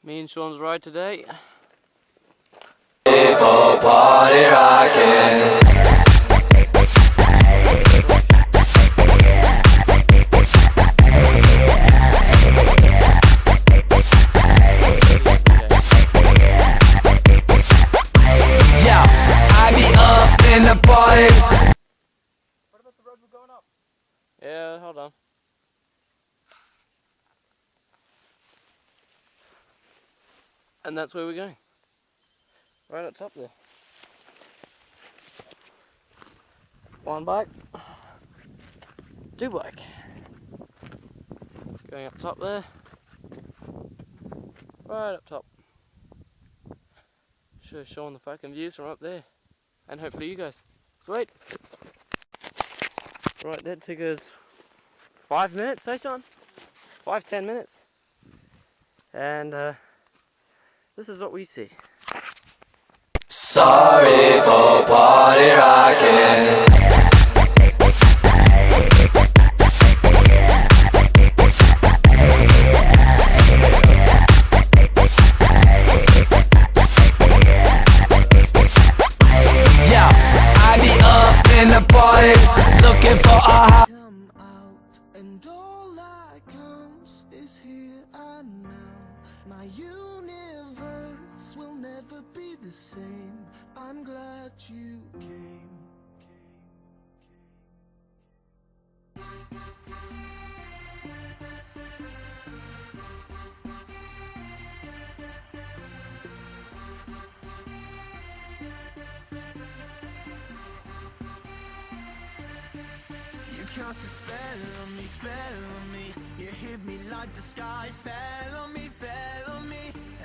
Me and Sean's ride today. For party rocking. Yeah, I be up in the party. What about the road we're going up? Yeah, hold on. And that's where we're going. Right up top there. One bike. Two bike. Going up top there. Right up top. Show Sean the fucking views from up there. And hopefully you guys. Sweet. Right, that took us 5 minutes, eh Sean? 5-10 minutes. And this is what we see. Sorry for party rocking. Yeah, I be up in the party, looking for a Come out and all that comes is here and now. My universe will never be the same. I'm glad you came. You cast a spell on me. You hit me like the sky fell on me,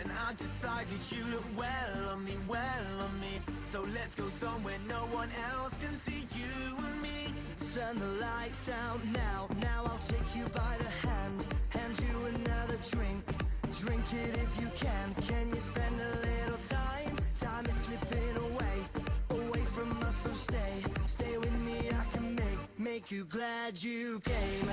and I decided you look well on me, So let's go somewhere no one else can see you and me. Turn the lights out now, I'll take you by the hand you another drink, drink it if you can. Can you spend a little time? Time is slipping away from us, so stay with me. I can make you glad you came.